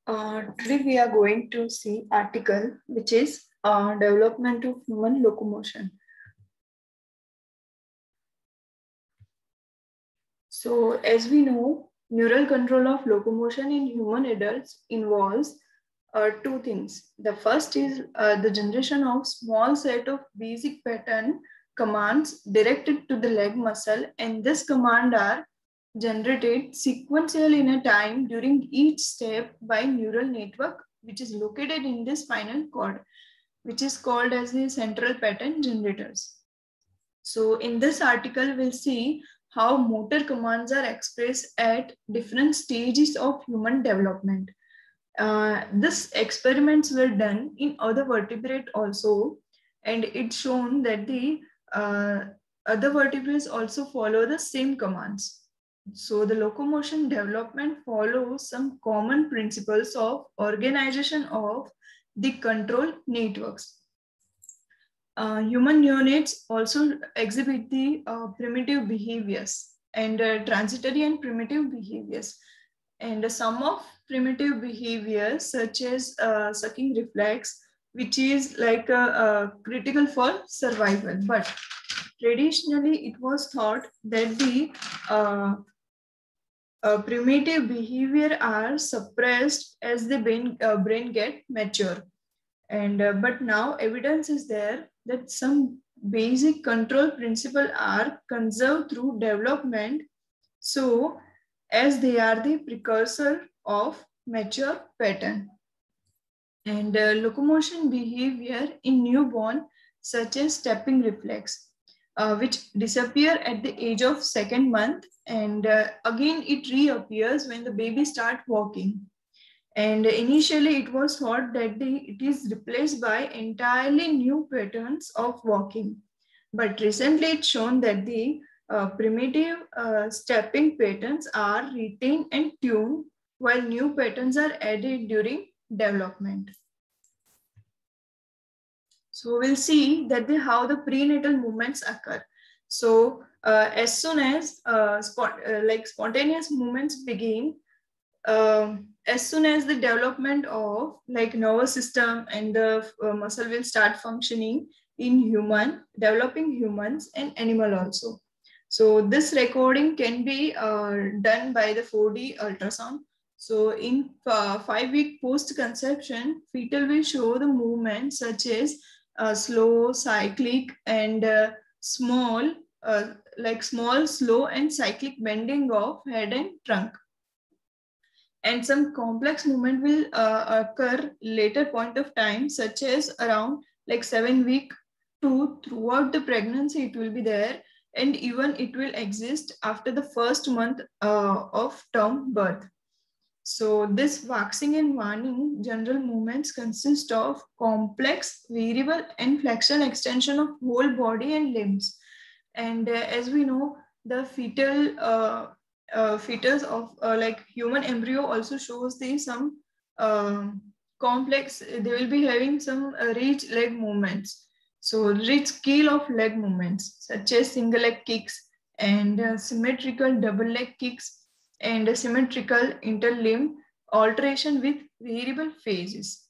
Today we are going to see article which is development of human locomotion. So as we know, neural control of locomotion in human adults involves two things. The first is the generation of small set of basic pattern commands directed to the leg muscle, and this command are generated sequentially in a time during each step by neural network which is located in the spinal cord, which is called as the central pattern generators. So in this article, we'll see how motor commands are expressed at different stages of human development. These experiments were done in other vertebrate also, and it's shown that the other vertebrates also follow the same commands. So the locomotion development follows some common principles of organization of the control networks. Human neonates also exhibit the primitive behaviors and transitory and primitive behaviors. And some of primitive behaviors such as sucking reflex, which is like critical for survival. But traditionally, it was thought that the primitive behavior are suppressed as the brain get mature. And but now evidence is there that some basic control principle are conserved through development, so as they are the precursor of mature pattern. And locomotion behavior in newborn such as stepping reflex, which disappear at the age of second month, and again it reappears when the baby start walking. And initially it was thought that it is replaced by entirely new patterns of walking. But recently it's shown that the primitive stepping patterns are retained and tuned while new patterns are added during development. So we'll see that how the prenatal movements occur. So as soon as spontaneous movements begin, as soon as the development of like nervous system and the muscle will start functioning in developing humans and animal also. So this recording can be done by the 4D ultrasound. So in 5-week post-conception, fetal will show the movements such as slow, cyclic, and small, slow and cyclic bending of head and trunk. And some complex movement will occur later point of time, such as around like 7 weeks to throughout the pregnancy it will be there, and even it will exist after the first month of term birth. So this waxing and waning general movements consist of complex, variable and flexion extension of whole body and limbs. And as we know, the fetus of like human embryo also shows the some complex, they will be having some rich leg movements. So rich scale of leg movements such as single leg kicks and symmetrical double leg kicks and symmetrical interlimb alteration with variable phases.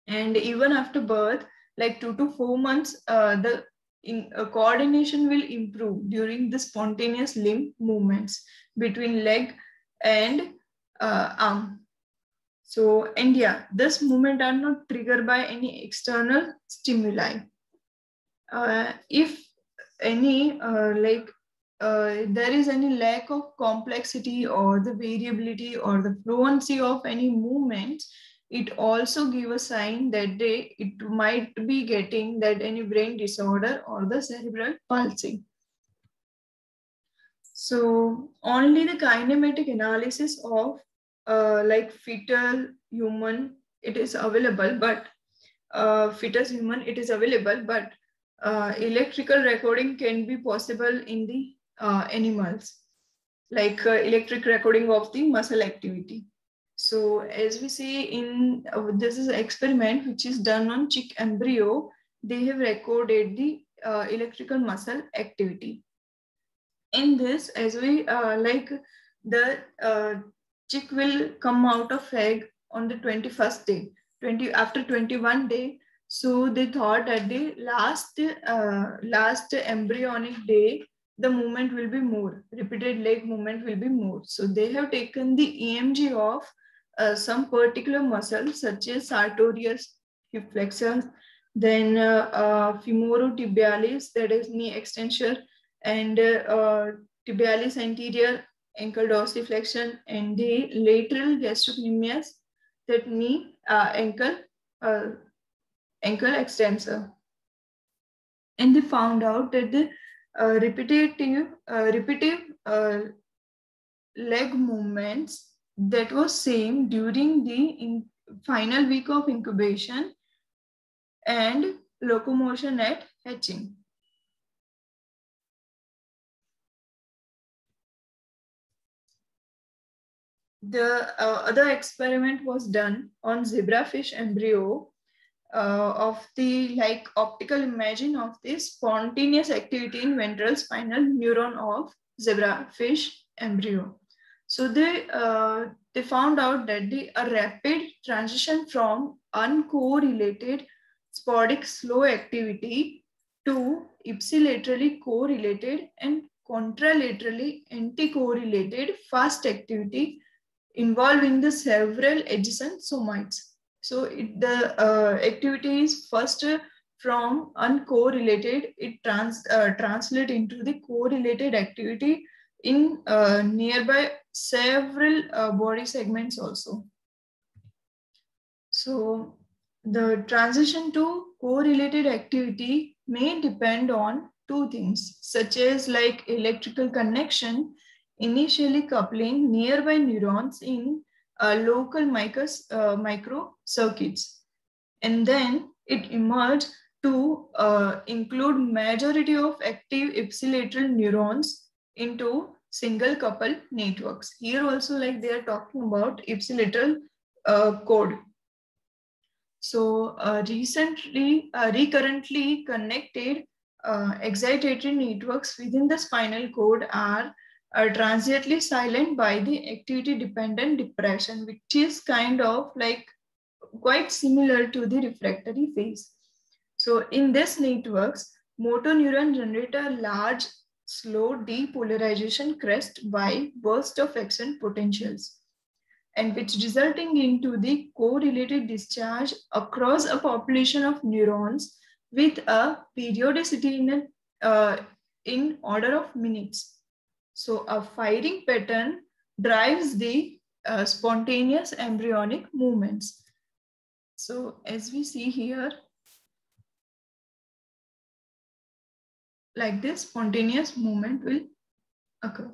And even after birth, like 2 to 4 months, the coordination will improve during the spontaneous limb movements between leg and arm. So, and yeah, this movement are not triggered by any external stimuli. If any there is any lack of complexity or the variability or the fluency of any movements, it also give a sign that it might be getting that any brain disorder or the cerebral palsy. So only the kinematic analysis of like fetal human, it is available, but fetus human, it is available, but electrical recording can be possible in the animals, like electric recording of the muscle activity. So as we see in this is an experiment which is done on chick embryo, they have recorded the electrical muscle activity. In this, as we the chick will come out of egg on the 21st day, after 21 day. So they thought that the last embryonic day, the movement will be more, repeated leg movement will be more. So they have taken the EMG of some particular muscles such as sartorius, hip flexors, then femorotibialis, that is knee extension, and tibialis anterior, ankle dorsiflexion, and the lateral gastrocnemius, that knee ankle extensor. And they found out that the repetitive leg movements that was same during the final week of incubation and locomotion at hatching. The other experiment was done on zebrafish embryo of the optical imaging of the spontaneous activity in ventral spinal neuron of zebrafish embryo. So they found out that a rapid transition from uncorrelated sporadic slow activity to ipsilaterally correlated and contralaterally anticorrelated fast activity involving the several adjacent somites. So the activity is first from uncorrelated, it translate into the correlated activity in nearby several body segments also. So the transition to correlated activity may depend on two things, such as electrical connection, initially coupling nearby neurons in local micro circuits, and then it emerged to include majority of active ipsilateral neurons into single couple networks. Here also they are talking about ipsilateral code. So recurrently connected excitatory networks within the spinal cord are transiently silent by the activity dependent depression, which is kind of quite similar to the refractory phase. So in these networks, motor neuron generate a large slow depolarization crest by burst of action potentials, and which resulting into the correlated discharge across a population of neurons with a periodicity in order of minutes. So a firing pattern drives the spontaneous embryonic movements. So as we see here, like this, spontaneous movement will occur.